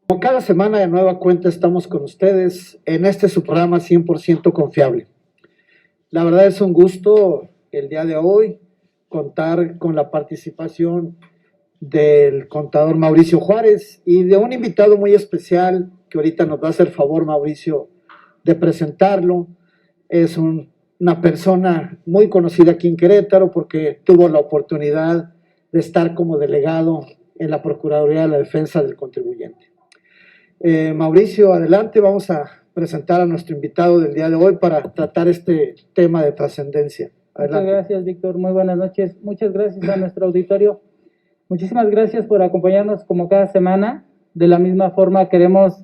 Como cada semana de nueva cuenta estamos con ustedes en este su programa 100% confiable. La verdad es un gusto el día de hoy contar con la participación del contador Mauricio Juárez y de un invitado muy especial que ahorita nos va a hacer favor Mauricio de presentarlo. Es una persona muy conocida aquí en Querétaro porque tuvo la oportunidad de estar como delegado en la Procuraduría de la Defensa del Contribuyente. Mauricio, adelante, vamos a presentar a nuestro invitado del día de hoy para tratar este tema de trascendencia. Muchas gracias, Víctor. Muy buenas noches. Muchas gracias a nuestro auditorio. Muchísimas gracias por acompañarnos como cada semana. De la misma forma, queremos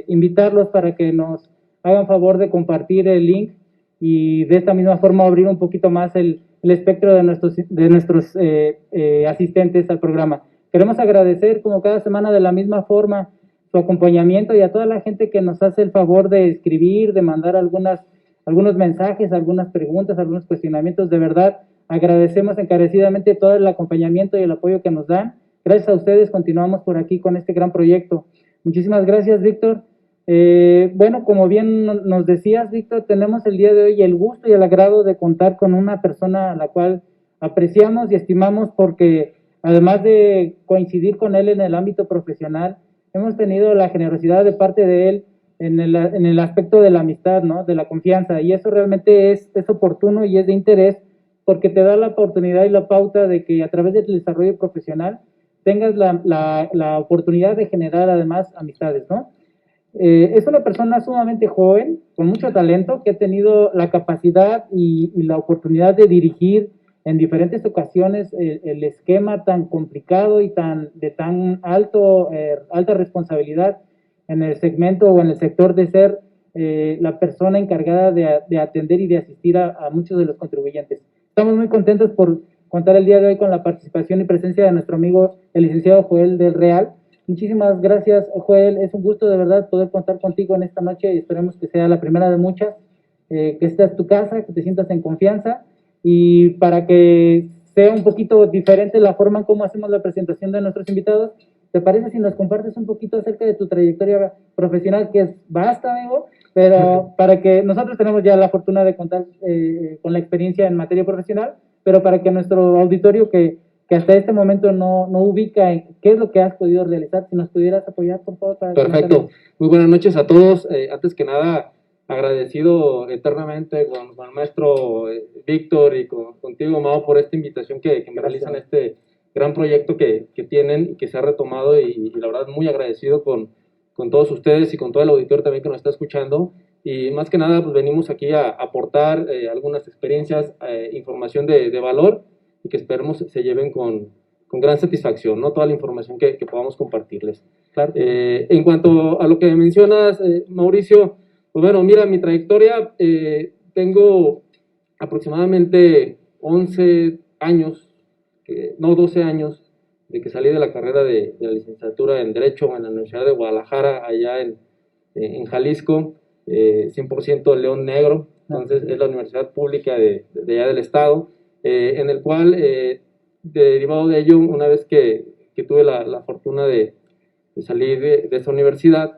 invitarlos para que nos hagan favor de compartir el link y de esta misma forma abrir un poquito más el espectro de nuestros asistentes al programa. Queremos agradecer como cada semana de la misma forma su acompañamiento y a toda la gente que nos hace el favor de escribir, de mandar algunos mensajes, algunas preguntas, algunos cuestionamientos. De verdad, agradecemos encarecidamente todo el acompañamiento y el apoyo que nos dan. Gracias a ustedes continuamos por aquí con este gran proyecto. Muchísimas gracias, Víctor. Bueno, como bien nos decías, Víctor, tenemos el día de hoy el gusto y el agrado de contar con una persona a la cual apreciamos y estimamos porque además de coincidir con él en el ámbito profesional, hemos tenido la generosidad de parte de él en el aspecto de la amistad, ¿no? De la confianza, y eso realmente es oportuno y es de interés porque te da la oportunidad y la pauta de que a través del desarrollo profesional tengas la oportunidad de generar además amistades, ¿no? Es una persona sumamente joven, con mucho talento, que ha tenido la capacidad y la oportunidad de dirigir en diferentes ocasiones el esquema tan complicado y de tan alta responsabilidad en el segmento o en el sector de ser la persona encargada de atender y de asistir a muchos de los contribuyentes. Estamos muy contentos por contar el día de hoy con la participación y presencia de nuestro amigo el licenciado Joel del Real. Muchísimas gracias, Joel. Es un gusto de verdad poder contar contigo en esta noche y esperemos que sea la primera de muchas, que esta es tu casa, que te sientas en confianza y para que sea un poquito diferente la forma en cómo hacemos la presentación de nuestros invitados, ¿te parece si nos compartes un poquito acerca de tu trayectoria profesional, que es vasta, amigo? Pero para que nosotros tenemos ya la fortuna de contar con la experiencia en materia profesional, pero para que nuestro auditorio que hasta este momento no ubica en qué es lo que has podido realizar, si nos pudieras apoyar, por favor. Perfecto. Muy buenas noches a todos. Antes que nada, agradecido eternamente con el maestro Víctor y contigo, Mao, por esta invitación que me realizan a este gran proyecto que tienen y que se ha retomado y la verdad muy agradecido con todos ustedes y con todo el auditorio también que nos está escuchando. Y más que nada, pues venimos aquí a aportar algunas experiencias, información de valor y que esperemos se lleven con gran satisfacción, ¿no? Toda la información que podamos compartirles. Claro. En cuanto a lo que mencionas, Mauricio, pues bueno, mira, mi trayectoria, tengo aproximadamente 11 años, 12 años, de que salí de la carrera de la licenciatura en Derecho en la Universidad de Guadalajara, allá en Jalisco, 100% León Negro, entonces es la universidad pública de allá del estado, en el cual, derivado de ello, una vez que tuve la fortuna de salir de esa universidad,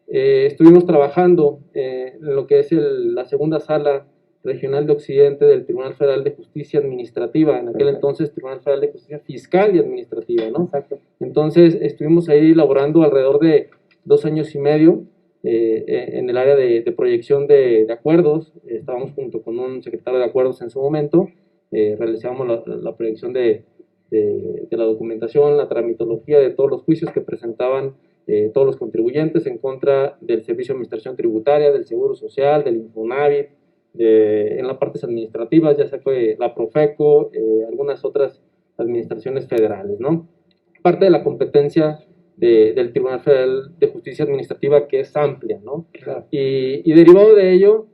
estuvimos trabajando en lo que es la segunda sala regional de Occidente del Tribunal Federal de Justicia Administrativa, en aquel entonces Tribunal Federal de Justicia Fiscal y Administrativa, ¿no? Exacto. Entonces estuvimos ahí laborando alrededor de 2 años y medio en el área de proyección de acuerdos. Estábamos junto con un secretario de acuerdos en su momento, realizábamos la proyección de la documentación, la tramitología de todos los juicios que presentaban todos los contribuyentes en contra del Servicio de Administración Tributaria, del Seguro Social, del Infonavit, en las partes administrativas, ya sea que la Profeco, algunas otras administraciones federales, ¿no? Parte de la competencia del Tribunal Federal de Justicia Administrativa, que es amplia, ¿no? Claro. Y derivado de ello,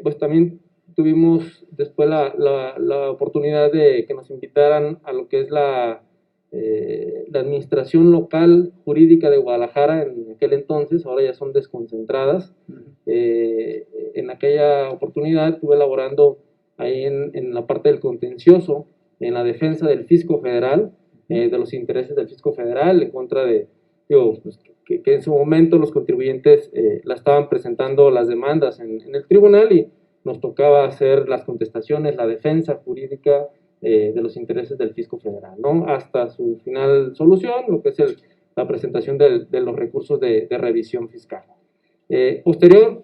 pues también tuvimos después la oportunidad de que nos invitaran a lo que es la administración local jurídica de Guadalajara en aquel entonces, ahora ya son desconcentradas. En aquella oportunidad estuve laborando ahí en la parte del contencioso, en la defensa del fisco federal, de los intereses del fisco federal en contra de, pues, que en su momento los contribuyentes la estaban presentando las demandas en el tribunal y nos tocaba hacer las contestaciones, la defensa jurídica de los intereses del fisco federal, ¿no? Hasta su final solución, lo que es la presentación de los recursos de revisión fiscal. Posterior,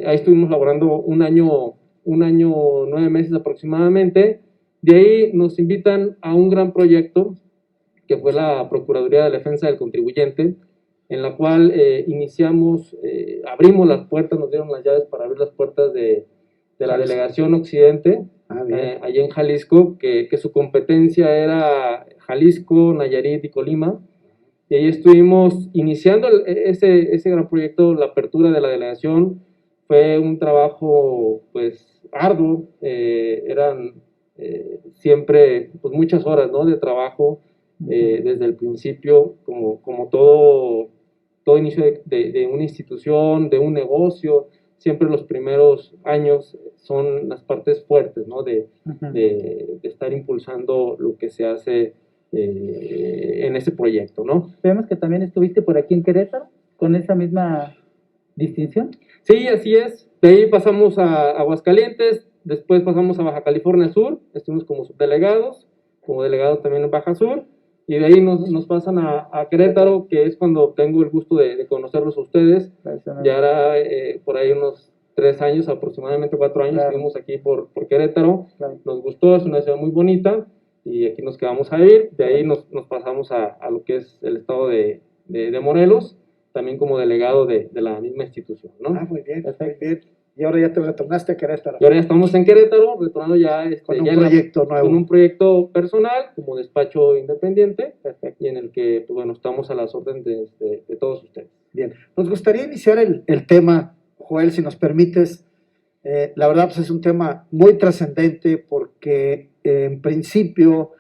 ahí estuvimos laborando un año, 9 meses aproximadamente. De ahí nos invitan a un gran proyecto que fue la Procuraduría de Defensa del Contribuyente, en la cual iniciamos, abrimos las puertas, nos dieron las llaves para abrir las puertas de la Delegación Occidente, allá en Jalisco, que su competencia era Jalisco, Nayarit y Colima. Y ahí estuvimos iniciando ese gran proyecto, la apertura de la delegación. Fue un trabajo, pues, arduo, eran siempre, pues, muchas horas, ¿no?, de trabajo, desde el principio, como todo inicio de una institución, de un negocio. Siempre los primeros años son las partes fuertes, ¿no?, de estar impulsando lo que se hace en ese proyecto, ¿no? Vemos que también estuviste por aquí en Querétaro, con esa misma distinción. Sí, así es. De ahí pasamos a Aguascalientes, después pasamos a Baja California Sur, estuvimos como subdelegados, como delegados también en Baja Sur, y de ahí nos pasan a Querétaro, que es cuando tengo el gusto de conocerlos a ustedes. Ya era por ahí unos 3 años, aproximadamente 4 años, claro. Estuvimos aquí por Querétaro, Claro. Nos gustó, es una ciudad muy bonita, y aquí nos quedamos a vivir. De ahí nos pasamos a lo que es el estado de Morelos, también como delegado de la misma institución, ¿no? Muy bien, muy bien. Y ahora ya te retornaste a Querétaro. Y ahora ya estamos en Querétaro, retornando ya, con un ya proyecto nuevo. Con un proyecto personal, como despacho independiente, y en el que, pues bueno, estamos a las órdenes de todos ustedes. Bien, nos gustaría iniciar el tema, Joel, si nos permites. La verdad, pues es un tema muy trascendente porque, en principio,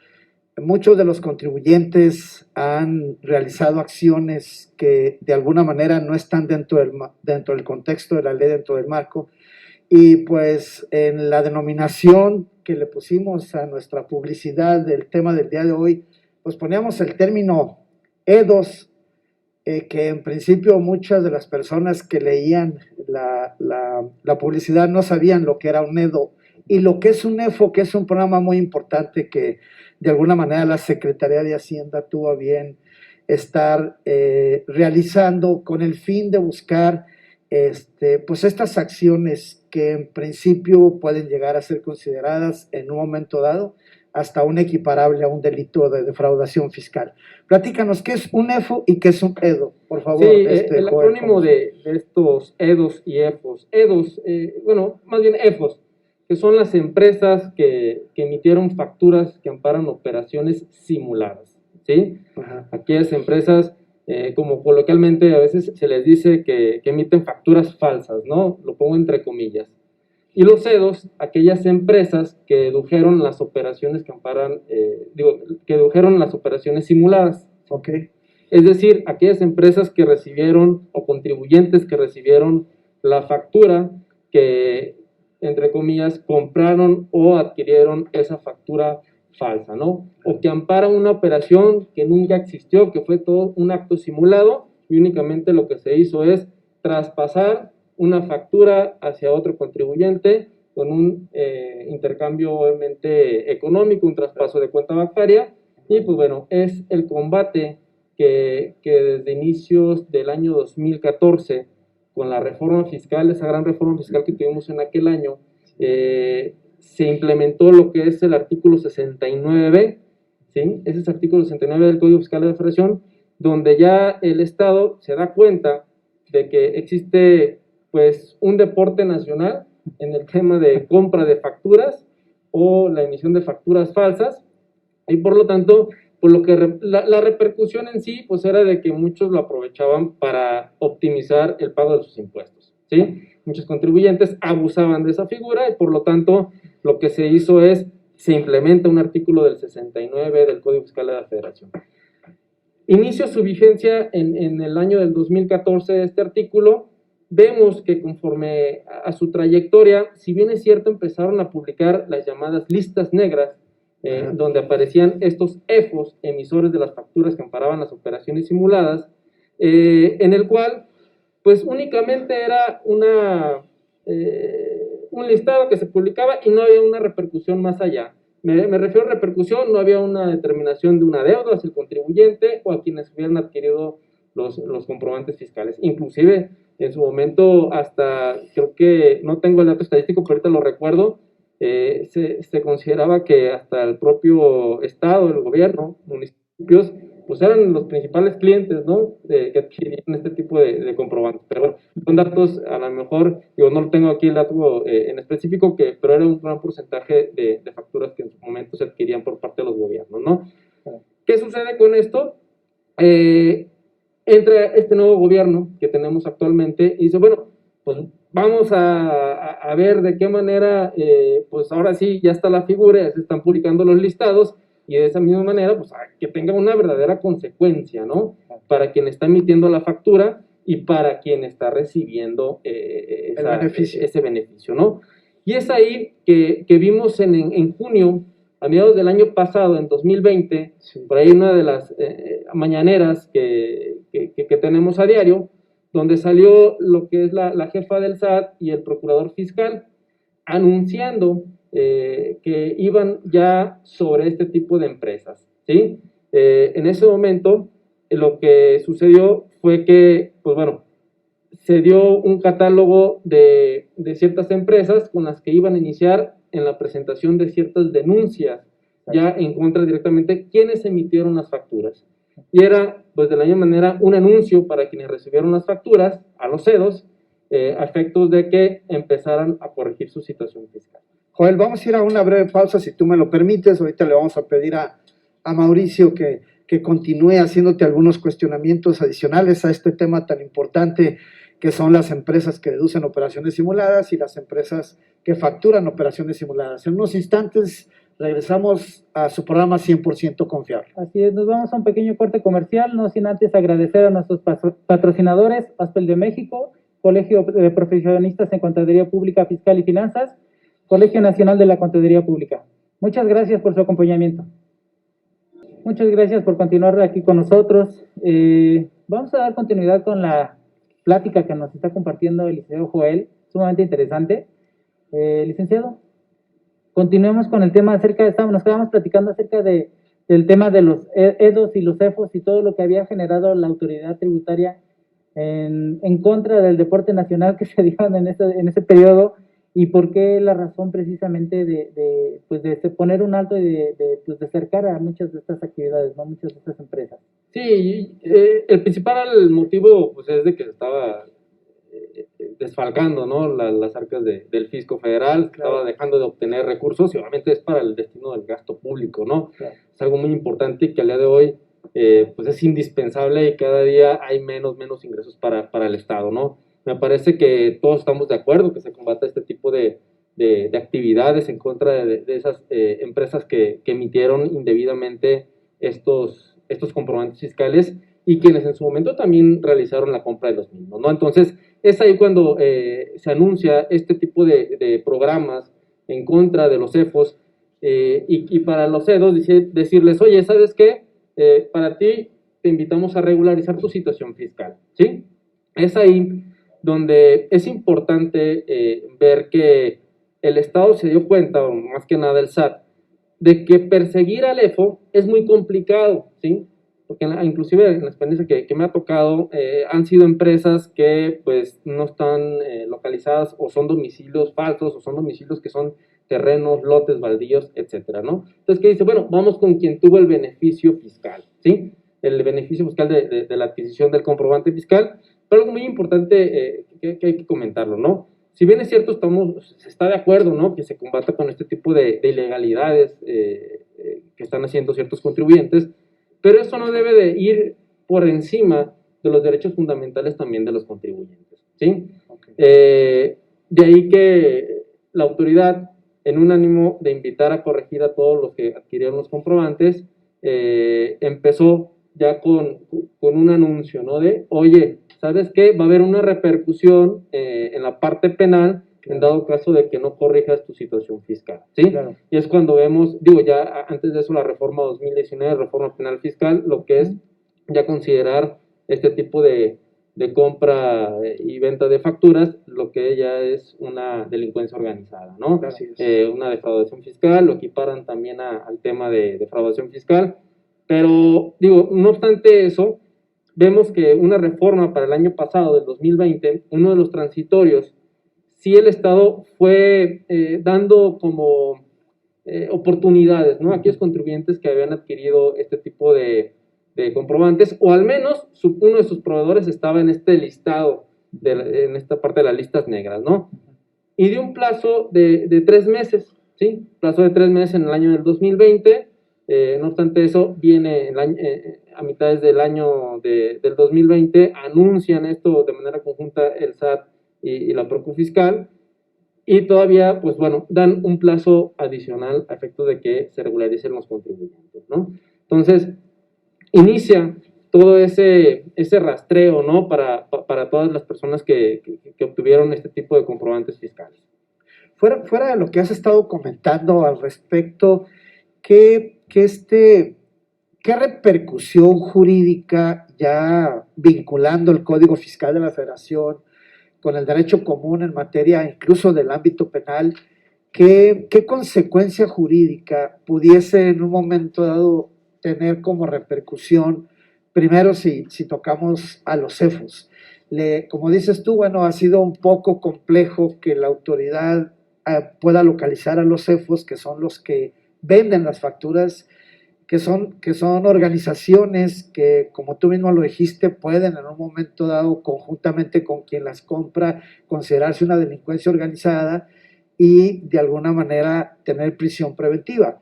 muchos de los contribuyentes han realizado acciones que de alguna manera no están dentro del contexto de la ley, dentro del marco, y pues en la denominación que le pusimos a nuestra publicidad del tema del día de hoy, pues poníamos el término EDOS, que en principio muchas de las personas que leían la publicidad no sabían lo que era un EDO y lo que es un EFO, que es un programa muy importante que de alguna manera la Secretaría de Hacienda tuvo a bien estar realizando con el fin de buscar pues estas acciones que en principio pueden llegar a ser consideradas en un momento dado hasta un equiparable a un delito de defraudación fiscal. Platícanos, ¿qué es un EFO y qué es un EDO? Por favor. Sí, el acrónimo de estos EDOs y EFOs. EDOs, bueno, más bien EFOs, que son las empresas que emitieron facturas que amparan operaciones simuladas, ¿sí? Ajá. Aquellas empresas, como coloquialmente a veces se les dice que emiten facturas falsas, ¿no? Lo pongo entre comillas. Y los EDOs, aquellas empresas que dedujeron las operaciones que amparan, que dedujeron las operaciones simuladas. Ok. Es decir, aquellas empresas que recibieron, o contribuyentes que recibieron la factura que, entre comillas, compraron o adquirieron esa factura falsa, ¿no? O que amparan una operación que nunca existió, que fue todo un acto simulado y únicamente lo que se hizo es traspasar una factura hacia otro contribuyente con un intercambio obviamente económico, un traspaso de cuenta bancaria, y pues bueno, es el combate que desde inicios del año 2014, con la reforma fiscal, esa gran reforma fiscal que tuvimos en aquel año, se implementó lo que es el artículo 69B, ¿sí? Ese es el artículo 69 del Código Fiscal de la Federación, donde ya el Estado se da cuenta de que existe pues un deporte nacional en el tema de compra de facturas o la emisión de facturas falsas, y por lo tanto, por lo que la repercusión en sí pues era de que muchos lo aprovechaban para optimizar el pago de sus impuestos, ¿sí? Muchos contribuyentes abusaban de esa figura y por lo tanto lo que se hizo es, se implementa un artículo del 69 del Código Fiscal de la Federación. Inicia su vigencia en el año del 2014 este artículo. Vemos que conforme a su trayectoria, si bien es cierto, empezaron a publicar las llamadas listas negras, donde aparecían estos EFOs, emisores de las facturas que amparaban las operaciones simuladas, en el cual pues únicamente era un listado que se publicaba y no había una repercusión más allá. Me refiero a repercusión, no había una determinación de una deuda hacia el contribuyente o a quienes hubieran adquirido los comprobantes fiscales. Inclusive, en su momento, hasta, creo que, no tengo el dato estadístico, pero ahorita lo recuerdo, se consideraba que hasta el propio Estado, el gobierno, municipios, pues eran los principales clientes, ¿no?, que adquirían este tipo de comprobantes. Pero bueno, son datos, a lo mejor, digo, no tengo aquí el dato en específico, pero era un gran porcentaje de facturas que en su momento se adquirían por parte de los gobiernos, ¿no? ¿Qué sucede con esto? Entra este nuevo gobierno que tenemos actualmente y dice, bueno, pues vamos a ver de qué manera, pues ahora sí, ya está la figura, ya se están publicando los listados, y de esa misma manera, pues que tenga una verdadera consecuencia, ¿no? Para quien está emitiendo la factura y para quien está recibiendo ese beneficio, ¿no? Y es ahí que vimos en junio, a mediados del año pasado, en 2020, sí, por ahí una de las mañaneras que tenemos a diario, donde salió lo que es la jefa del SAT y el procurador fiscal anunciando que iban ya sobre este tipo de empresas, ¿sí? En ese momento, lo que sucedió fue que, pues bueno, se dio un catálogo de ciertas empresas con las que iban a iniciar en la presentación de ciertas denuncias, ya en contra directamente quienes emitieron las facturas. Y era, pues de la misma manera, un anuncio para quienes recibieron las facturas, a los CEDOS, a efectos de que empezaran a corregir su situación fiscal. Joel, vamos a ir a una breve pausa, si tú me lo permites. Ahorita le vamos a pedir a Mauricio que continúe haciéndote algunos cuestionamientos adicionales a este tema tan importante que son las empresas que deducen operaciones simuladas y las empresas que facturan operaciones simuladas. En unos instantes regresamos a su programa 100% confiable. Así es, nos vamos a un pequeño corte comercial, no sin antes agradecer a nuestros patrocinadores, Aspel de México, Colegio de Profesionistas en Contaduría Pública, Fiscal y Finanzas, Colegio Nacional de la Contaduría Pública. Muchas gracias por su acompañamiento. Muchas gracias por continuar aquí con nosotros. Vamos a dar continuidad con la plática que nos está compartiendo el licenciado Joel, sumamente interesante. Licenciado, continuemos con el tema nos quedamos platicando acerca del tema de los EDOS y los EFOS y todo lo que había generado la autoridad tributaria en contra del deporte nacional que se dio en ese periodo, y por qué la razón precisamente de poner un alto y de cercar a muchas de estas actividades, ¿no? Muchas de estas empresas. Sí, el principal motivo pues es de que se estaba desfalcando, ¿no?, las arcas del fisco federal, claro, estaba dejando de obtener recursos, y obviamente es para el destino del gasto público, ¿no? Claro. Es algo muy importante y que al día de hoy pues es indispensable, y cada día hay menos ingresos para el Estado, ¿no? Me parece que todos estamos de acuerdo que se combata este tipo de actividades en contra de esas empresas que emitieron indebidamente estos comprobantes fiscales, y quienes en su momento también realizaron la compra de los mismos, ¿no? Entonces, es ahí cuando se anuncia este tipo de programas en contra de los EFOS, y para los CEDOS decirles, oye, ¿sabes qué? Para ti te invitamos a regularizar tu situación fiscal, ¿sí? Es ahí donde es importante ver que el Estado se dio cuenta, o más que nada el SAT, de que perseguir al EFO es muy complicado, ¿sí? Porque inclusive en la experiencia que me ha tocado, han sido empresas que pues no están localizadas, o son domicilios falsos, o son domicilios que son terrenos, lotes, baldíos, etcétera, ¿no? Entonces, ¿qué dice? Bueno, vamos con quien tuvo el beneficio fiscal, ¿sí? El beneficio fiscal de la adquisición del comprobante fiscal. Pero algo muy importante que hay que comentarlo, ¿no? Si bien es cierto, se está de acuerdo, ¿no?, que se combata con este tipo de ilegalidades que están haciendo ciertos contribuyentes, pero eso no debe de ir por encima de los derechos fundamentales también de los contribuyentes, ¿sí? Okay. De ahí que la autoridad, en un ánimo de invitar a corregir a todos los que adquirieron los comprobantes, empezó ya con un anuncio, ¿no?, de, oye, ¿sabes qué? Va a haber una repercusión en la parte penal, en dado caso de que no corrijas tu situación fiscal, ¿sí? Claro. Y es cuando vemos, ya antes de eso, la reforma 2019, reforma penal fiscal, lo que es ya considerar este tipo de compra y venta de facturas, lo que ya es una delincuencia organizada, ¿no? Así es. Una defraudación fiscal, lo equiparan también al tema de defraudación fiscal, pero digo, no obstante eso, vemos que una reforma para el año pasado, del 2020, uno de los transitorios, sí el Estado fue dando como oportunidades, ¿no? A aquellos contribuyentes que habían adquirido este tipo de comprobantes, o al menos uno de sus proveedores estaba en este listado, en esta parte de las listas negras, ¿no? Y dio un plazo de 3 meses, ¿sí? Plazo de 3 meses en el año del 2020, no obstante eso, viene a mitades del año del 2020, anuncian esto de manera conjunta el SAT y la Procu Fiscal, y todavía, pues bueno, dan un plazo adicional a efecto de que se regularicen los contribuyentes, ¿no? Entonces, inicia todo ese rastreo, ¿no? Para todas las personas que obtuvieron este tipo de comprobantes fiscales. Fuera de lo que has estado comentando al respecto, ¿qué repercusión jurídica, ya vinculando el Código Fiscal de la Federación con el derecho común en materia incluso del ámbito penal, qué consecuencia jurídica pudiese en un momento dado tener como repercusión, primero si tocamos a los CEFOS? Como dices tú, bueno, ha sido un poco complejo que la autoridad pueda localizar a los CEFOS, que son los que venden las facturas, que son organizaciones que, como tú mismo lo dijiste, pueden en un momento dado, conjuntamente con quien las compra, considerarse una delincuencia organizada y de alguna manera tener prisión preventiva.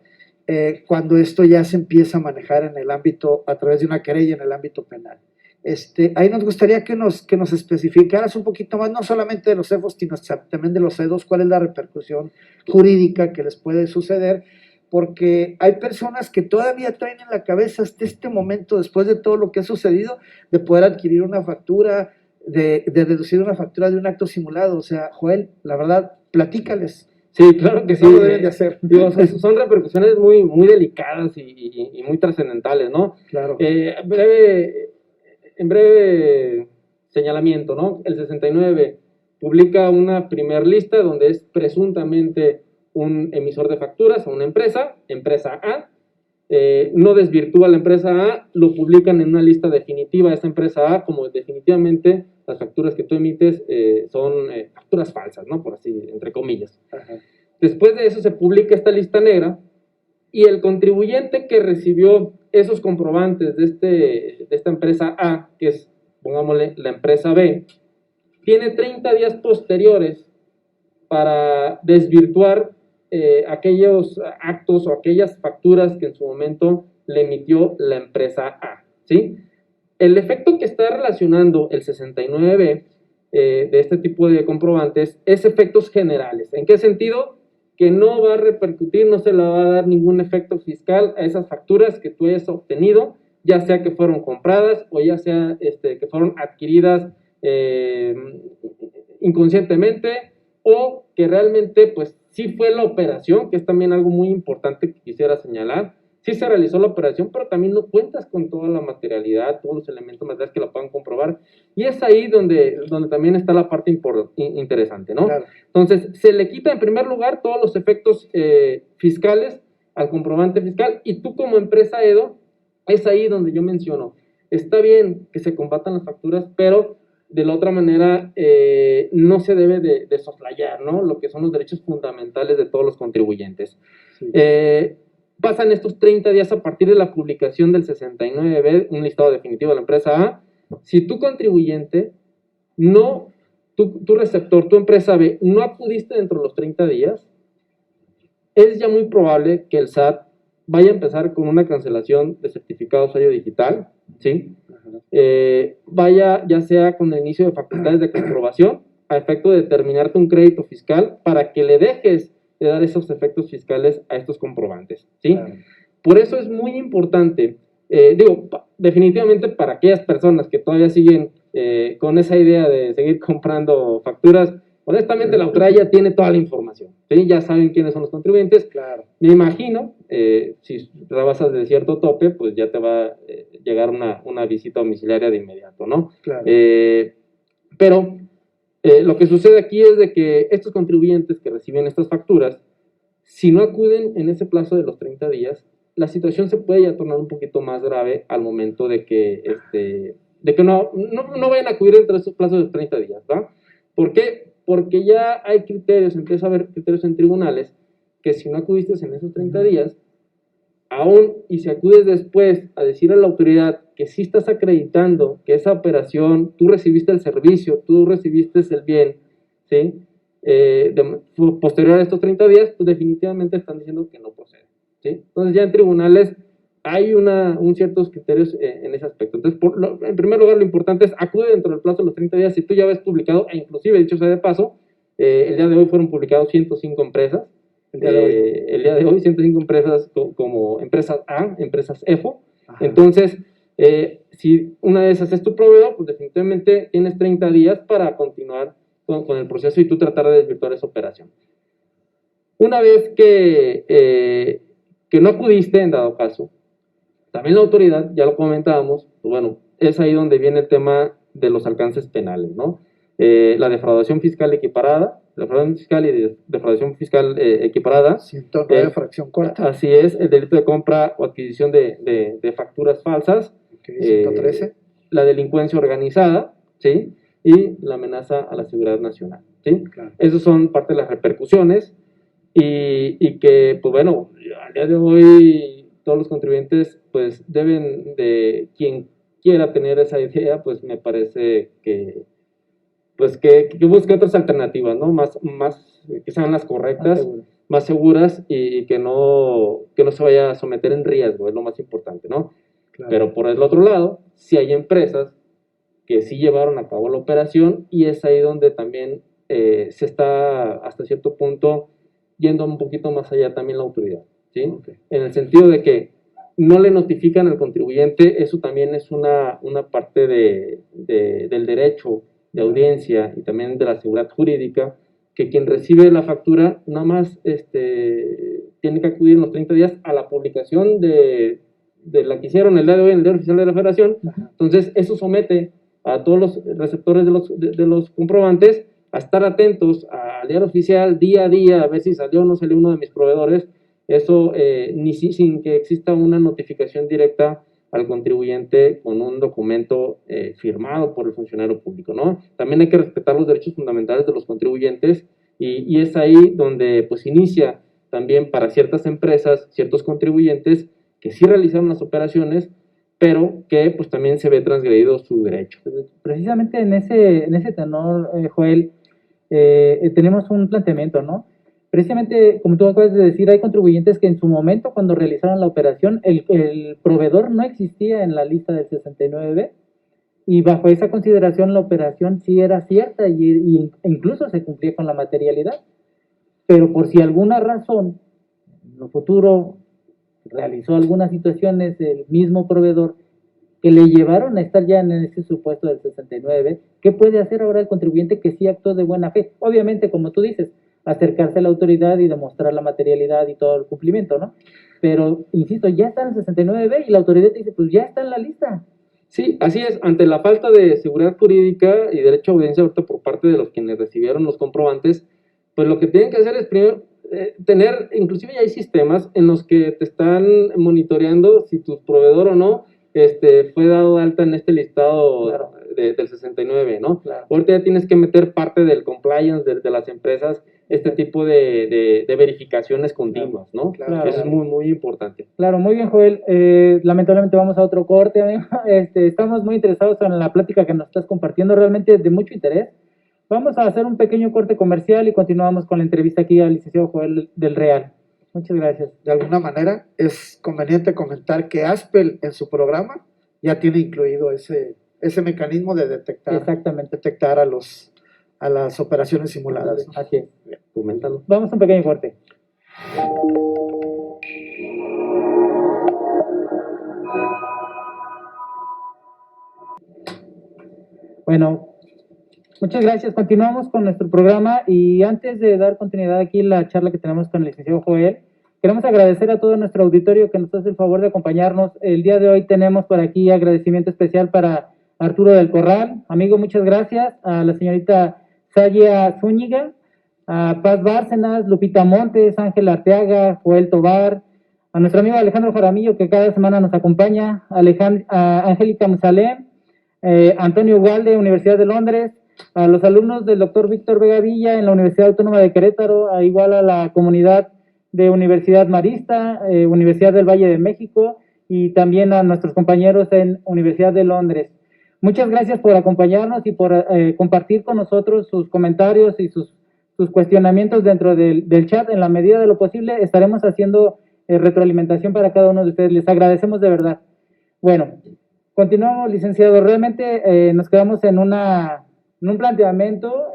Cuando esto ya se empieza a manejar en el ámbito, a través de una querella en el ámbito penal. Ahí nos gustaría que nos especificaras un poquito más, no solamente de los CEFOS, sino también de los CEDOS, cuál es la repercusión jurídica que les puede suceder, porque hay personas que todavía traen en la cabeza hasta este momento, después de todo lo que ha sucedido, de poder adquirir una factura, de deducir una factura de un acto simulado. O sea, Joel, la verdad, platícales. Sí, claro que sí. No lo deben de hacer. Digo, son repercusiones muy, muy delicadas y muy trascendentales, ¿no? Claro. En breve señalamiento, ¿no? El 69 publica una primer lista donde es presuntamente un emisor de facturas a una empresa A, no desvirtúa la empresa A, lo publican en una lista definitiva de esa empresa A, como definitivamente las facturas que tú emites son facturas falsas, ¿no? Por así, entre comillas. Ajá. Después de eso se publica esta lista negra y el contribuyente que recibió esos comprobantes de esta empresa A, que es, pongámosle, la empresa B, tiene 30 días posteriores para desvirtuar aquellos actos o aquellas facturas que en su momento le emitió la empresa A, ¿sí? El efecto que está relacionando el 69B de este tipo de comprobantes es efectos generales. ¿En qué sentido? Que no va a repercutir, no se le va a dar ningún efecto fiscal a esas facturas que tú hayas obtenido, ya sea que fueron compradas o ya sea que fueron adquiridas inconscientemente, o que realmente pues sí fue la operación, que es también algo muy importante que quisiera señalar. Sí se realizó la operación, pero también no cuentas con toda la materialidad, todos los elementos materiales que la puedan comprobar, y es ahí donde también está la parte interesante, ¿no? Claro. Entonces, se le quita en primer lugar todos los efectos fiscales al comprobante fiscal, y tú como empresa Edo, es ahí donde yo menciono, está bien que se combatan las facturas, pero de la otra manera no se debe de soslayar, ¿no? Lo que son los derechos fundamentales de todos los contribuyentes. Sí. Pasan estos 30 días a partir de la publicación del 69B, un listado definitivo de la empresa A. Si tu contribuyente tu receptor, tu empresa B, no acudiste dentro de los 30 días, es ya muy probable que el SAT vaya a empezar con una cancelación de certificado de usuario digital, ¿sí? Vaya ya sea con el inicio de facultades de comprobación a efecto de determinarte un crédito fiscal para que le dejes de dar esos efectos fiscales a estos comprobantes, ¿sí? Claro. Por eso es muy importante, definitivamente para aquellas personas que todavía siguen con esa idea de seguir comprando facturas, honestamente la autoridad ya tiene toda la información, ¿sí? Ya saben quiénes son los contribuyentes. Claro. Me imagino, si rebasas de cierto tope, pues ya llegar una visita domiciliaria de inmediato, ¿no? Claro. Pero lo que sucede aquí es de que estos contribuyentes que reciben estas facturas, si no acuden en ese plazo de los 30 días, la situación se puede ya tornar un poquito más grave al momento de que, no vayan a acudir dentro de esos plazos de los 30 días, ¿va? ¿Por qué? Porque ya hay criterios, empieza a haber criterios en tribunales, que si no acudiste en esos 30 días, aún y si acudes después a decir a la autoridad que sí estás acreditando que esa operación, tú recibiste el servicio, tú recibiste el bien, ¿sí? Posterior a estos 30 días, pues definitivamente están diciendo que no procede, ¿sí? Entonces ya en tribunales hay ciertos criterios en ese aspecto. Entonces, en primer lugar, lo importante es acude dentro del plazo de los 30 días si tú ya ves publicado, e inclusive, dicho sea de paso, el día de hoy fueron publicados 105 empresas. El día de hoy 105 empresas como empresas A, empresas EFO. Ajá. Entonces, si una de esas es tu proveedor, pues definitivamente tienes 30 días para continuar con el proceso y tú tratar de desvirtuar esa operación. Una vez que no acudiste, en dado caso, también la autoridad, ya lo comentábamos, pues bueno, es ahí donde viene el tema de los alcances penales, ¿no? La defraudación fiscal equiparada, defraudación fiscal y defraudación fiscal equiparada. 109 fracción cuarta. Así es, el delito de compra o adquisición de facturas falsas. Okay, 113. La delincuencia organizada, ¿sí? Y la amenaza a la seguridad nacional, ¿sí? Claro. Esas son parte de las repercusiones y que, pues bueno, al día de hoy todos los contribuyentes, pues deben de, quien quiera tener esa idea, pues me parece que busque otras alternativas, ¿no? Más que sean las correctas, más seguras y que no se vaya a someter en riesgo, es lo más importante, ¿no? Claro. Pero por el otro lado, sí hay empresas que sí llevaron a cabo la operación y es ahí donde también se está hasta cierto punto yendo un poquito más allá también la autoridad, ¿sí? Okay. En el sentido de que no le notifican al contribuyente, eso también es una parte del derecho de audiencia y también de la seguridad jurídica, que quien recibe la factura nada más tiene que acudir en los 30 días a la publicación de la que hicieron el día de hoy en el Diario Oficial de la Federación. Entonces eso somete a todos los receptores de los comprobantes a estar atentos al Diario Oficial día a día, a ver si salió o no salió uno de mis proveedores, eso sin que exista una notificación directa al contribuyente con un documento firmado por el funcionario público, ¿no? También hay que respetar los derechos fundamentales de los contribuyentes y es ahí donde pues inicia también para ciertas empresas, ciertos contribuyentes que sí realizaron las operaciones, pero que pues también se ve transgredido su derecho. Precisamente en ese tenor, Joel, tenemos un planteamiento, ¿no? Precisamente, como tú acabas de decir, hay contribuyentes que en su momento, cuando realizaron la operación, el proveedor no existía en la lista del 69B, y bajo esa consideración la operación sí era cierta y incluso se cumplía con la materialidad, pero por si alguna razón, en lo futuro, realizó algunas situaciones del mismo proveedor que le llevaron a estar ya en ese supuesto del 69B, ¿qué puede hacer ahora el contribuyente que sí actuó de buena fe? Obviamente, como tú dices, acercarse a la autoridad y demostrar la materialidad y todo el cumplimiento, ¿no? Pero, insisto, ya está en el 69B y la autoridad dice, pues ya está en la lista. Sí, así es. Ante la falta de seguridad jurídica y derecho a audiencia ahorita por parte de los quienes recibieron los comprobantes, pues lo que tienen que hacer es primero tener, inclusive ya hay sistemas en los que te están monitoreando si tu proveedor o no fue dado de alta en este listado, claro, del 69, ¿no? Claro. Ahorita ya tienes que meter parte del compliance de las empresas, tipo de verificaciones continuas, ¿no? Claro. Eso es muy, muy importante. Claro, muy bien, Joel. Lamentablemente vamos a otro corte, amigo. Estamos muy interesados en la plática que nos estás compartiendo, realmente de mucho interés. Vamos a hacer un pequeño corte comercial y continuamos con la entrevista aquí al licenciado Joel del Real. Muchas gracias. De alguna manera, es conveniente comentar que ASPEL en su programa ya tiene incluido ese mecanismo de detectar a las operaciones simuladas. Así es. Coméntalo. Vamos a un pequeño corte. Bueno, muchas gracias. Continuamos con nuestro programa y antes de dar continuidad aquí la charla que tenemos con el licenciado Joel, Queremos agradecer a todo nuestro auditorio que nos hace el favor de acompañarnos. El día de hoy tenemos por aquí agradecimiento especial para Arturo del Corral. Amigo, muchas gracias. A la señorita Saya Zúñiga, a Paz Bárcenas, Lupita Montes, Ángel Arteaga, Joel Tobar, a nuestro amigo Alejandro Jaramillo, que cada semana nos acompaña, a Angélica Musalem, Antonio Ugalde, Universidad de Londres, a los alumnos del doctor Víctor Vega Villa en la Universidad Autónoma de Querétaro, igual a la comunidad de Universidad Marista, Universidad del Valle de México, y también a nuestros compañeros en Universidad de Londres. Muchas gracias por acompañarnos y por compartir con nosotros sus comentarios y sus cuestionamientos dentro del chat. En la medida de lo posible estaremos haciendo retroalimentación para cada uno de ustedes. Les agradecemos de verdad. Bueno, continuamos, licenciado. Realmente nos quedamos en un planteamiento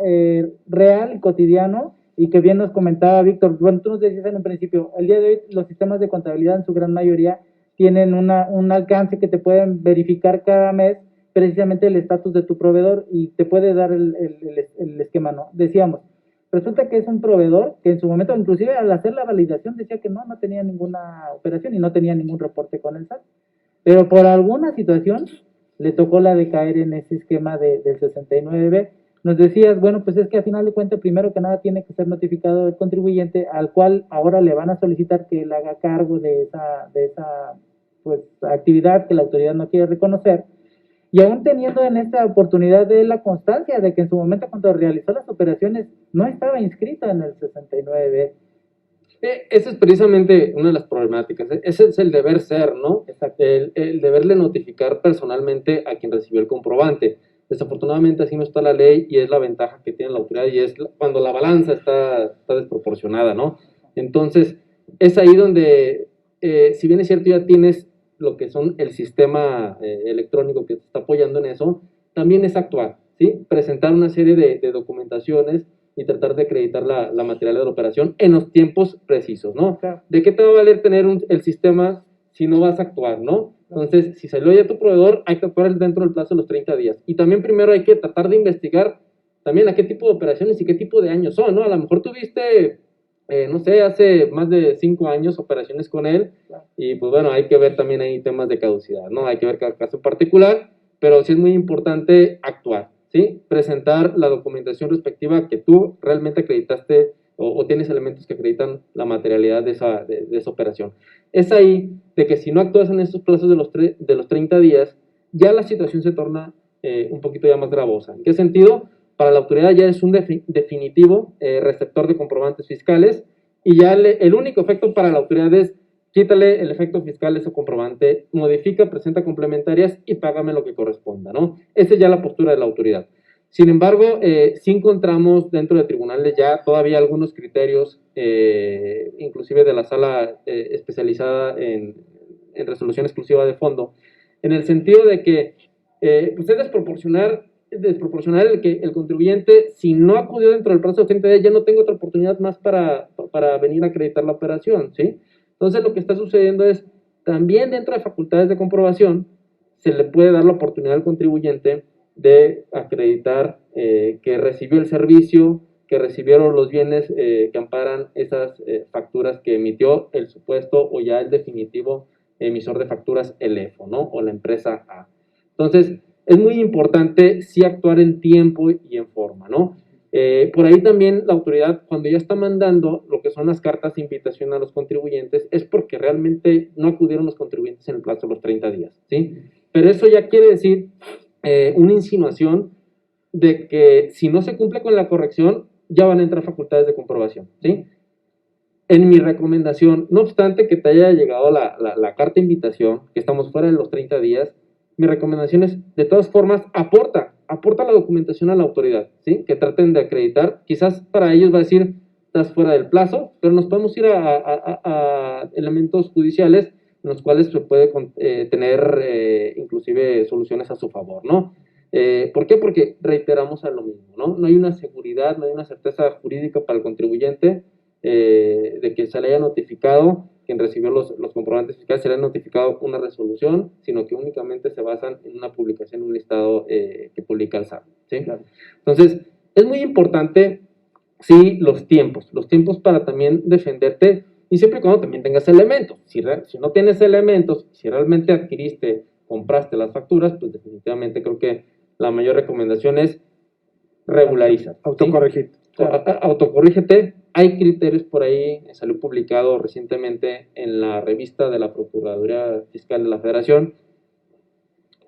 real y cotidiano, y que bien nos comentaba Víctor. Bueno, tú nos decías en un principio, el día de hoy los sistemas de contabilidad en su gran mayoría tienen un alcance que te pueden verificar cada mes precisamente el estatus de tu proveedor y te puede dar el esquema, ¿no? Decíamos, resulta que es un proveedor que en su momento, inclusive al hacer la validación, decía que no tenía ninguna operación y no tenía ningún reporte con el SAT, pero por alguna situación le tocó la de caer en ese esquema del 69B. Nos decías, bueno, pues es que a final de cuentas, primero que nada, tiene que ser notificado el contribuyente, al cual ahora le van a solicitar que él haga cargo de esa pues, actividad que la autoridad no quiere reconocer. Y aún teniendo en esta oportunidad de la constancia de que en su momento cuando realizó las operaciones no estaba inscrito en el 69B. Esa es precisamente una de las problemáticas. Ese es el deber ser, ¿no? Exacto. El deberle notificar personalmente a quien recibió el comprobante. Desafortunadamente así no está la ley y es la ventaja que tiene la autoridad y es cuando la balanza está desproporcionada, ¿no? Entonces, es ahí donde, si bien es cierto, ya tienes lo que son el sistema electrónico que te está apoyando en eso, también es actuar, ¿sí? Presentar una serie de documentaciones y tratar de acreditar la materialidad de la operación en los tiempos precisos, ¿no? Claro. ¿De qué te va a valer tener el sistema si no vas a actuar, ¿no? Entonces, si salió ya tu proveedor, hay que actuar dentro del plazo de los 30 días. Y también primero hay que tratar de investigar también a qué tipo de operaciones y qué tipo de años son, ¿no? A lo mejor tuviste, no sé, hace más de 5 años operaciones con él y pues bueno, hay que ver también ahí temas de caducidad, ¿no? Hay que ver cada caso en particular, pero sí es muy importante actuar, ¿sí? Presentar la documentación respectiva que tú realmente acreditaste o tienes elementos que acreditan la materialidad de esa operación. Es ahí de que si no actúas en estos plazos de los 30 días, ya la situación se torna un poquito ya más gravosa. ¿En qué sentido? Para la autoridad ya es un definitivo receptor de comprobantes fiscales y ya el único efecto para la autoridad es quítale el efecto fiscal de ese comprobante, modifica, presenta complementarias y págame lo que corresponda, ¿no? Esa es ya la postura de la autoridad. Sin embargo, sí encontramos dentro de tribunales ya todavía algunos criterios, inclusive de la sala especializada en resolución exclusiva de fondo, en el sentido de que pues es desproporcional que el contribuyente, si no acudió dentro del plazo de 30 días, ya no tenga otra oportunidad más para venir a acreditar la operación, ¿sí? Entonces, lo que está sucediendo es, también dentro de facultades de comprobación, se le puede dar la oportunidad al contribuyente de acreditar que recibió el servicio, que recibieron los bienes que amparan esas facturas que emitió el supuesto o ya el definitivo emisor de facturas, el EFO, ¿no? O la empresa A. Entonces, es muy importante sí actuar en tiempo y en forma, ¿no? Por ahí también la autoridad, cuando ya está mandando lo que son las cartas de invitación a los contribuyentes, es porque realmente no acudieron los contribuyentes en el plazo de los 30 días, ¿sí? Pero eso ya quiere decir una insinuación de que si no se cumple con la corrección, ya van a entrar facultades de comprobación, ¿sí? En mi recomendación, no obstante que te haya llegado la carta de invitación, que estamos fuera de los 30 días, mi recomendación es, de todas formas, aporta la documentación a la autoridad, ¿sí? Que traten de acreditar. Quizás para ellos va a decir, estás fuera del plazo, pero nos podemos ir a elementos judiciales en los cuales se puede tener inclusive soluciones a su favor, ¿no? ¿Por qué? Porque reiteramos a lo mismo, ¿no? No hay una seguridad, no hay una certeza jurídica para el contribuyente de que se le haya notificado, quien recibió los comprobantes fiscales, se le haya notificado una resolución, sino que únicamente se basan en una publicación, un listado que publica el SAT, ¿sí? Claro. Entonces, es muy importante, sí, los tiempos para también defenderte y siempre y cuando también tengas elementos. Si no tienes elementos, si realmente compraste las facturas, pues definitivamente creo que la mayor recomendación es regularizar. Autocorregir. ¿Sí? Autocorrígete. Hay criterios por ahí, salió publicado recientemente en la revista de la Procuraduría Fiscal de la Federación,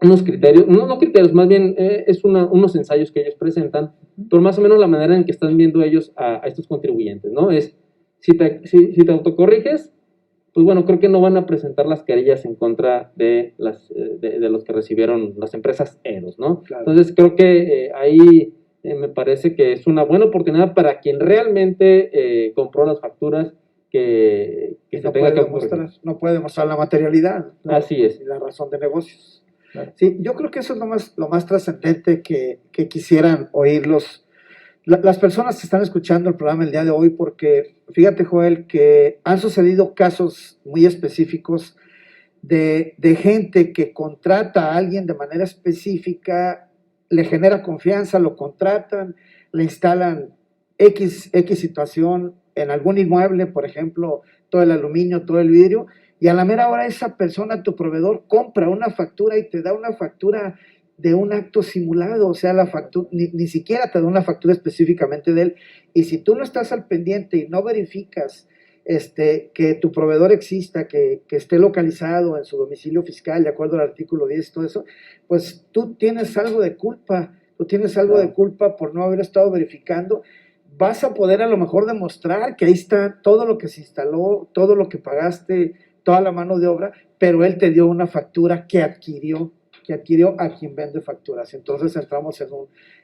unos criterios, no criterios, más bien unos ensayos que ellos presentan, pero más o menos la manera en que están viendo ellos a estos contribuyentes, ¿no? Es, si te autocorriges, pues bueno, creo que no van a presentar las querellas en contra de los que recibieron las empresas EROS, ¿no? Claro. Entonces creo que ahí me parece que es una buena oportunidad para quien realmente compró las facturas que se no tenga puede que demostrar, no puede demostrar la materialidad, ¿no? Así es. Y la razón de negocios. Claro. Sí, yo creo que eso es lo más trascendente que quisieran oír las personas que están escuchando el programa el día de hoy, porque fíjate, Joel, que han sucedido casos muy específicos de gente que contrata a alguien de manera específica, le genera confianza, lo contratan, le instalan X situación en algún inmueble, por ejemplo, todo el aluminio, todo el vidrio, y a la mera hora esa persona, tu proveedor, compra una factura y te da una factura de un acto simulado, o sea, la factura, ni siquiera te da una factura específicamente de él, y si tú no estás al pendiente y no verificas que tu proveedor exista, que esté localizado en su domicilio fiscal, de acuerdo al artículo 10 y todo eso, pues tú tienes algo de culpa, de culpa por no haber estado verificando. Vas a poder a lo mejor demostrar que ahí está todo lo que se instaló, todo lo que pagaste, toda la mano de obra, pero él te dio una factura que adquirió a quien vende facturas. Entonces entramos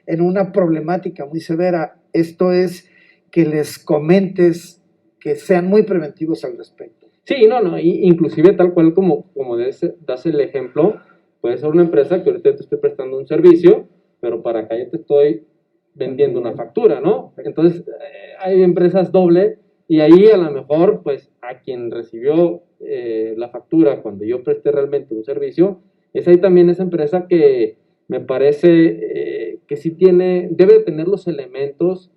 en una problemática muy severa. Esto es que les comentes que sean muy preventivos al respecto. Sí, inclusive tal cual como das el ejemplo, puede ser una empresa que ahorita te estoy prestando un servicio, pero para acá ya te estoy vendiendo una factura, ¿no? Entonces, hay empresas doble, y ahí a lo mejor, pues, a quien recibió la factura cuando yo presté realmente un servicio, es ahí también esa empresa que me parece que sí debe de tener los elementos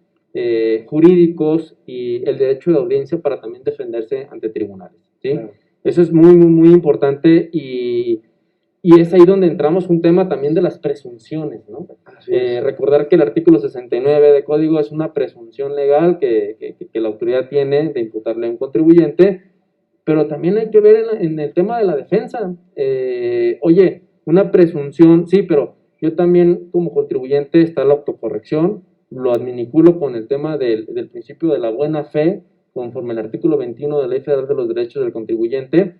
jurídicos y el derecho de audiencia para también defenderse ante tribunales, ¿sí? Claro. Eso es muy, muy, muy importante, y es ahí donde entramos un tema también de las presunciones, ¿no? Recordar que el artículo 69 de Código es una presunción legal que la autoridad tiene de imputarle a un contribuyente, pero también hay que ver en el tema de la defensa. Oye, una presunción, sí, pero yo también como contribuyente está la autocorrección, lo adminiculo con el tema del principio de la buena fe, conforme al artículo 21 de la Ley Federal de los Derechos del Contribuyente,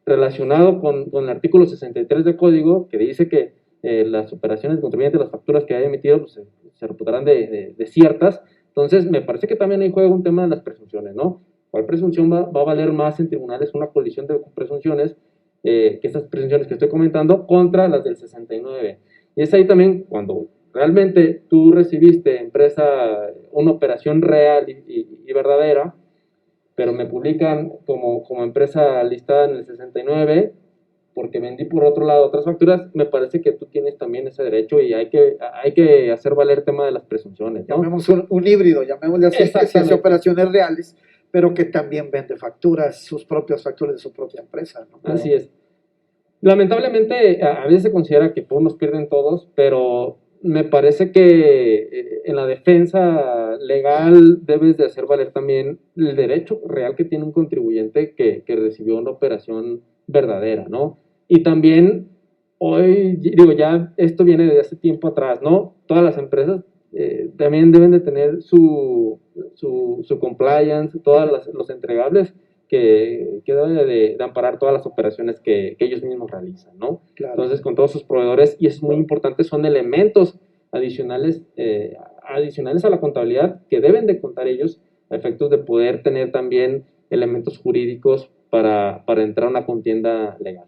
relacionado con el artículo 63 del Código, que dice que las operaciones del contribuyente, las facturas que haya emitido, pues, se reputarán de ciertas. Entonces, me parece que también ahí juega un tema de las presunciones, ¿no? ¿Cuál presunción va a valer más en tribunales? Una colisión de presunciones, que estas presunciones que estoy comentando, contra las del 69. Y es ahí también cuando realmente tú recibiste, empresa, una operación real y verdadera, pero me publican como empresa listada en el 69, porque vendí por otro lado otras facturas, me parece que tú tienes también ese derecho, y hay que hacer valer el tema de las presunciones, ¿no? Llamemos un híbrido, llamémosle así, que se hace operaciones reales, pero que también vende facturas, sus propias facturas de su propia empresa, ¿no? Así es. Lamentablemente, a veces se considera que todos nos pierden todos, pero me parece que en la defensa legal debes de hacer valer también el derecho real que tiene un contribuyente que recibió una operación verdadera, ¿no? Y también, hoy, digo, ya esto viene de hace tiempo atrás, ¿no? Todas las empresas también deben de tener su compliance, todos los entregables que deben de amparar todas las operaciones que ellos mismos realizan, ¿no? Claro. Entonces, con todos sus proveedores, y es muy importante, son elementos adicionales a la contabilidad que deben de contar ellos a efectos de poder tener también elementos jurídicos para entrar a una contienda legal.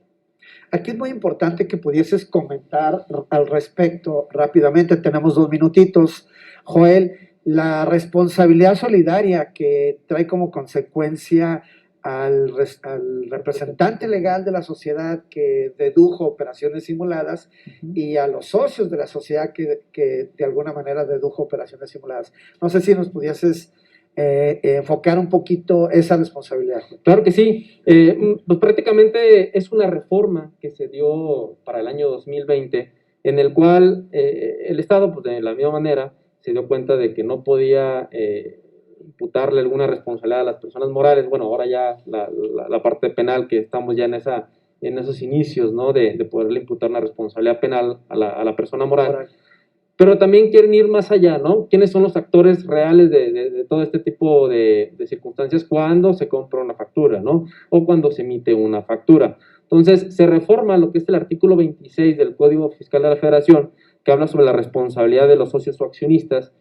Aquí es muy importante que pudieses comentar al respecto rápidamente, tenemos 2 minutitos, Joel, la responsabilidad solidaria que trae como consecuencia al representante legal de la sociedad que dedujo operaciones simuladas, y a los socios de la sociedad que de alguna manera dedujo operaciones simuladas. No sé si nos pudieses enfocar un poquito esa responsabilidad. Claro que sí. Pues prácticamente es una reforma que se dio para el año 2020, en el cual el Estado, pues de la misma manera, se dio cuenta de que no podía imputarle alguna responsabilidad a las personas morales. Bueno, ahora ya la parte penal, que estamos ya en esos inicios, ¿no? De poderle imputar una responsabilidad penal a la persona moral. Pero también quieren ir más allá, ¿no? ¿Quiénes son los actores reales de todo este tipo de circunstancias cuando se compra una factura, ¿no? O cuando se emite una factura. Entonces, se reforma lo que es el artículo 26 del Código Fiscal de la Federación, que habla sobre la responsabilidad de los socios o accionistas,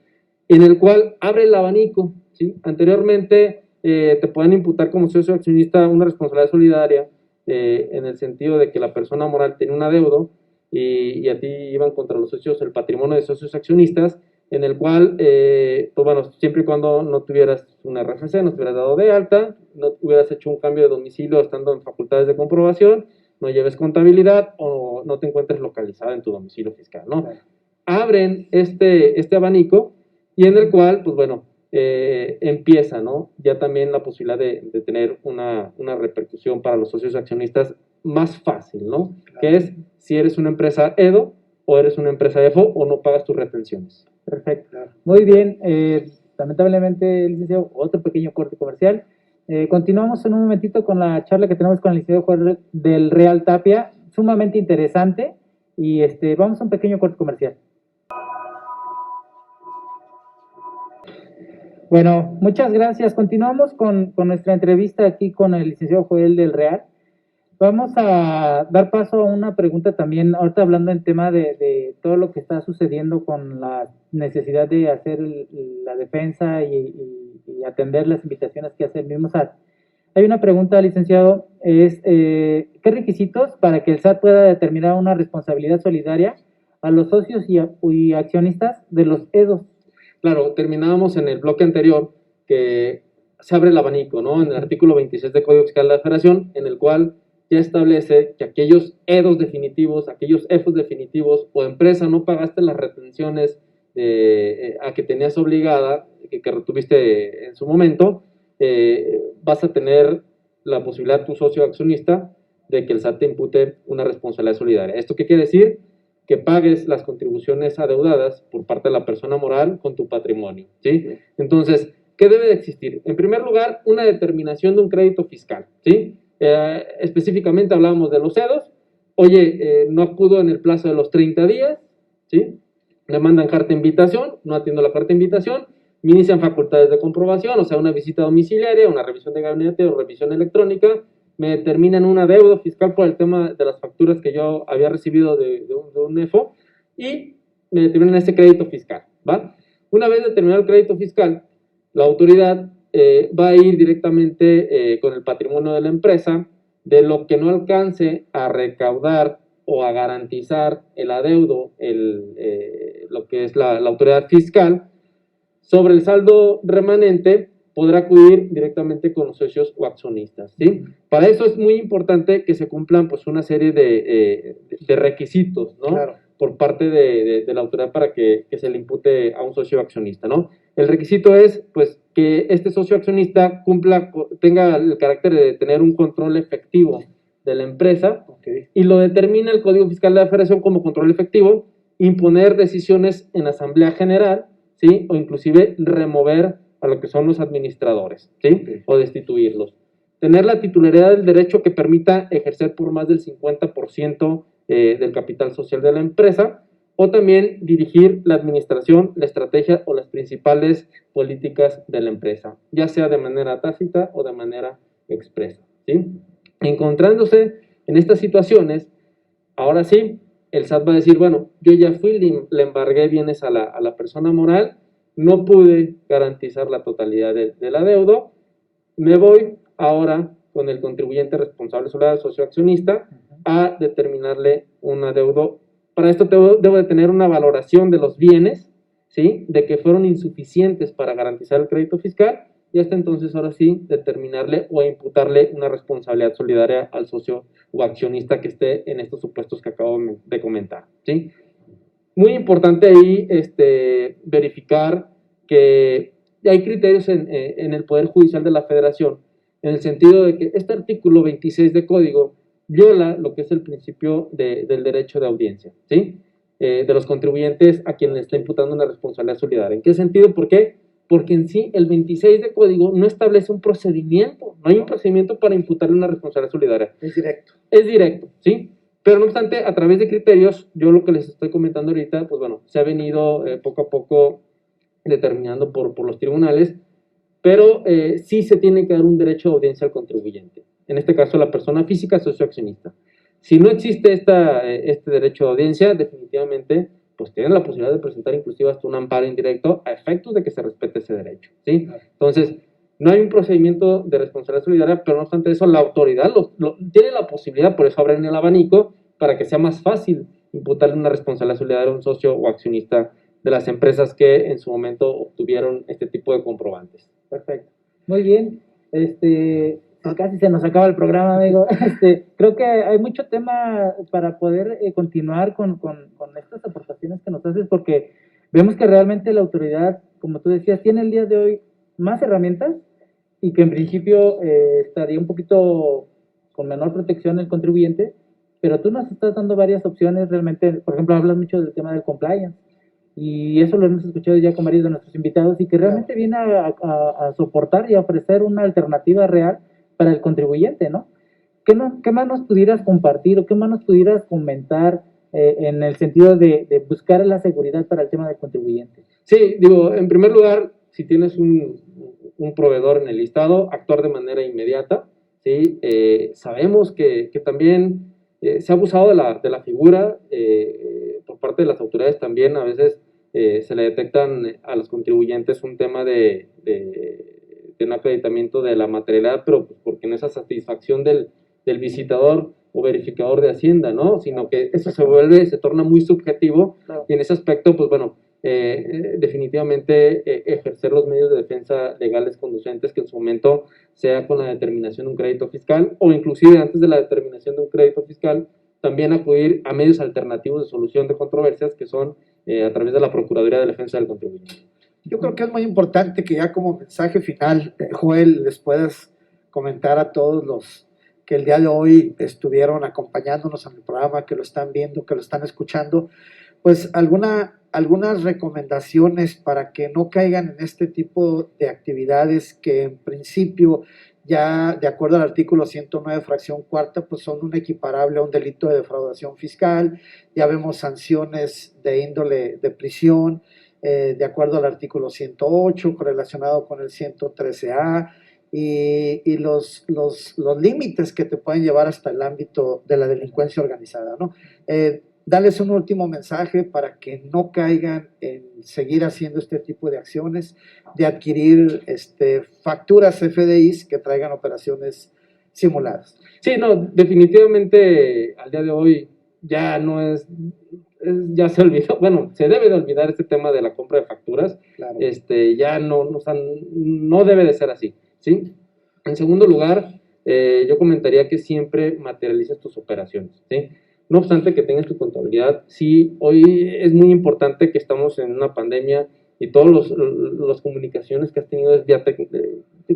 en el cual abre el abanico, ¿sí? Anteriormente, te pueden imputar como socio o accionista una responsabilidad solidaria, en el sentido de que la persona moral tiene un adeudo, y a ti iban contra los socios el patrimonio de socios accionistas, en el cual, pues bueno, siempre y cuando no tuvieras una RFC, no te hubieras dado de alta, no hubieras hecho un cambio de domicilio estando en facultades de comprobación, no lleves contabilidad o no te encuentres localizado en tu domicilio fiscal, ¿no? Abren este abanico y en el cual, pues bueno, empieza, ¿no? Ya también la posibilidad de tener una repercusión para los socios accionistas más fácil, ¿no? Claro. Que es si eres una empresa EDO o eres una empresa EFO o no pagas tus retenciones. Perfecto. Claro. Muy bien. Lamentablemente, licenciado, otro pequeño corte comercial. Continuamos en un momentito con la charla que tenemos con el licenciado Juan del Real Tapia, sumamente interesante, y vamos a un pequeño corte comercial. Bueno, muchas gracias. Continuamos con nuestra entrevista aquí con el licenciado Joel del Real. Vamos a dar paso a una pregunta también, ahorita hablando en tema de todo lo que está sucediendo con la necesidad de hacer la defensa y atender las invitaciones que hace el mismo SAT. Hay una pregunta, licenciado, es ¿qué requisitos para que el SAT pueda determinar una responsabilidad solidaria a los socios y accionistas de los EDOs? Claro, terminábamos en el bloque anterior que se abre el abanico, ¿no? En el artículo 26 del Código Fiscal de la Federación, en el cual ya establece que aquellos EDOs definitivos, aquellos EFOs definitivos o empresa no pagaste las retenciones a que tenías obligada, que retuviste en su momento, vas a tener la posibilidad, tu socio accionista, de que el SAT te impute una responsabilidad solidaria. ¿Esto qué quiere decir? Que pagues las contribuciones adeudadas por parte de la persona moral con tu patrimonio, ¿sí? Entonces, ¿qué debe de existir? En primer lugar, una determinación de un crédito fiscal, ¿sí? Específicamente hablábamos de los EDOs. Oye, no acudo en el plazo de los 30 días, ¿sí? Me mandan carta de invitación, no atiendo la carta de invitación, me inician facultades de comprobación, o sea, una visita domiciliaria, una revisión de gabinete o revisión electrónica, me determinan un adeudo fiscal por el tema de las facturas que yo había recibido de un EFO y me determinan ese crédito fiscal, ¿va? Una vez determinado el crédito fiscal, la autoridad va a ir directamente con el patrimonio de la empresa, de lo que no alcance a recaudar o a garantizar el adeudo, lo que es la autoridad fiscal, sobre el saldo remanente podrá acudir directamente con los socios o accionistas, ¿sí? Para eso es muy importante que se cumplan pues una serie de requisitos, ¿no? Claro. Por parte de la autoridad para que se le impute a un socio accionista, ¿no? El requisito es pues que este socio accionista tenga el carácter de tener un control efectivo de la empresa, okay, y lo determina el Código Fiscal de la Federación como control efectivo, imponer decisiones en Asamblea General, ¿sí? O inclusive remover a lo que son los administradores, ¿sí? Okay. O destituirlos. Tener la titularidad del derecho que permita ejercer por más del 50% del capital social de la empresa, o también dirigir la administración, la estrategia o las principales políticas de la empresa, ya sea de manera tácita o de manera expresa, ¿sí? Encontrándose en estas situaciones, ahora sí, el SAT va a decir, bueno, yo ya fui, le embargué bienes a la persona moral, no pude garantizar la totalidad del adeudo, me voy ahora con el contribuyente responsable sobre el socio accionista a determinarle un adeudo. Para esto debo de tener una valoración de los bienes, ¿sí? De que fueron insuficientes para garantizar el crédito fiscal, y hasta entonces ahora sí determinarle o imputarle una responsabilidad solidaria al socio o accionista que esté en estos supuestos que acabo de comentar, ¿sí? Muy importante ahí verificar que hay criterios en el Poder Judicial de la Federación, en el sentido de que este artículo 26 de código viola lo que es el principio del derecho de audiencia, ¿sí? De los contribuyentes a quien le está imputando una responsabilidad solidaria. ¿En qué sentido? ¿Por qué? Porque en sí el 26 de código no establece un procedimiento, no hay un procedimiento para imputarle una responsabilidad solidaria. Es directo. Es directo, ¿sí? Pero no obstante, a través de criterios, yo lo que les estoy comentando ahorita, pues bueno, se ha venido poco a poco determinando por los tribunales, pero sí se tiene que dar un derecho de audiencia al contribuyente, en este caso la persona física socioaccionista. Si no existe este derecho de audiencia, definitivamente pues tienen la posibilidad de presentar inclusive hasta un amparo indirecto a efectos de que se respete ese derecho, ¿sí? Entonces, no hay un procedimiento de responsabilidad solidaria, pero no obstante eso, la autoridad tiene la posibilidad, por eso abren el abanico, para que sea más fácil imputarle una responsabilidad solidaria a un socio o accionista de las empresas que en su momento obtuvieron este tipo de comprobantes. Perfecto. Muy bien. Casi se nos acaba el programa, amigo. Creo que hay mucho tema para poder continuar con estas aportaciones que nos haces, porque vemos que realmente la autoridad, como tú decías, tiene el día de hoy más herramientas y que en principio estaría un poquito con menor protección el contribuyente, pero tú nos estás dando varias opciones realmente. Por ejemplo, hablas mucho del tema del compliance, y eso lo hemos escuchado ya con varios de nuestros invitados, y que realmente viene a soportar y a ofrecer una alternativa real para el contribuyente, ¿no? ¿Qué más nos pudieras compartir o qué más nos pudieras comentar en el sentido de buscar la seguridad para el tema del contribuyente? Sí, digo, en primer lugar, si tienes un proveedor en el listado, actuar de manera inmediata, ¿sí? Sabemos que también se ha abusado de la figura por parte de las autoridades también. A veces se le detectan a los contribuyentes un tema de un acreditamiento de la materialidad, pero pues porque no es esa satisfacción del visitador o verificador de Hacienda, ¿no? Sino que eso se torna muy subjetivo, claro. Y en ese aspecto, pues bueno, definitivamente ejercer los medios de defensa legales conducentes, que en su momento sea con la determinación de un crédito fiscal, o inclusive antes de la determinación de un crédito fiscal, también acudir a medios alternativos de solución de controversias, que son a través de la Procuraduría de Defensa del Contribuyente. Yo creo que es muy importante que ya como mensaje final, Joel, les puedas comentar a todos los que el día de hoy estuvieron acompañándonos en el programa, que lo están viendo, que lo están escuchando, pues algunas recomendaciones para que no caigan en este tipo de actividades que en principio, ya de acuerdo al artículo 109, fracción cuarta, pues son un equiparable a un delito de defraudación fiscal. Ya vemos sanciones de índole de prisión, de acuerdo al artículo 108, correlacionado con el 113A, y los límites que te pueden llevar hasta el ámbito de la delincuencia organizada, ¿no? Darles un último mensaje para que no caigan en seguir haciendo este tipo de acciones, de adquirir facturas FDIs que traigan operaciones simuladas. Sí, no, definitivamente al día de hoy ya no ya se olvidó, bueno, se debe de olvidar este tema de la compra de facturas. Claro. Ya no debe de ser así, ¿sí? En segundo lugar, yo comentaría que siempre materialices tus operaciones, ¿sí? No obstante que tengas tu contabilidad, sí, hoy es muy importante que estamos en una pandemia y todas las comunicaciones que has tenido es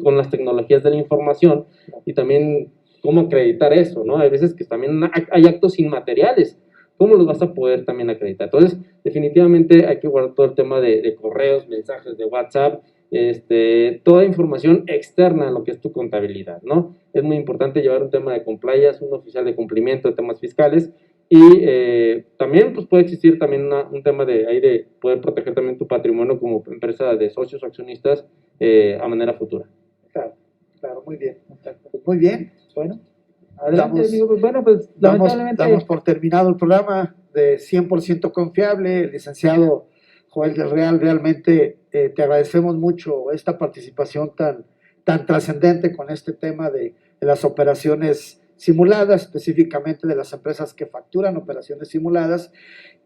con las tecnologías de la información, y también cómo acreditar eso, ¿no? Hay veces que también hay actos inmateriales. ¿Cómo los vas a poder también acreditar? Entonces, definitivamente hay que guardar todo el tema de correos, mensajes de WhatsApp, toda información externa a lo que es tu contabilidad, ¿no? Es muy importante llevar un tema de compliance, un oficial de cumplimiento de temas fiscales, y también pues puede existir también un tema de poder proteger también tu patrimonio como empresa de socios o accionistas a manera futura. Claro, muy bien. Pues muy bien. Bueno. Adelante, amigo. Pues bueno, pues lamentablemente damos por terminado el programa de 100% confiable. Licenciado Joel del Real, realmente te agradecemos mucho esta participación tan trascendente con este tema de las operaciones simuladas, específicamente de las empresas que facturan operaciones simuladas,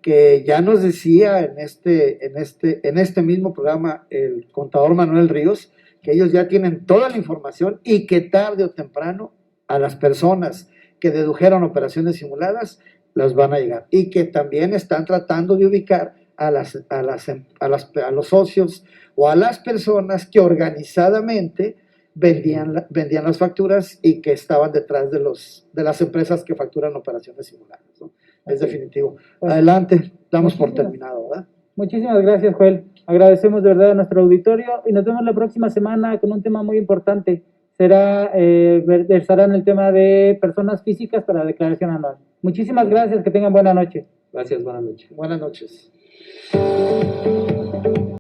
que ya nos decía en este mismo programa el contador Manuel Ríos, que ellos ya tienen toda la información y que tarde o temprano a las personas que dedujeron operaciones simuladas las van a llegar, y que también están tratando de ubicar a los socios o a las personas que organizadamente vendían las facturas y que estaban detrás de las empresas que facturan operaciones simuladas, ¿no? Es definitivo. Pues, Adelante, damos por muchísimas- terminado, ¿verdad? Muchísimas gracias, Joel. Agradecemos de verdad a nuestro auditorio y nos vemos la próxima semana con un tema muy importante. Versará en el tema de personas físicas para la declaración anual. Muchísimas gracias, que tengan buena noche. Gracias, buenas noches. Buenas noches.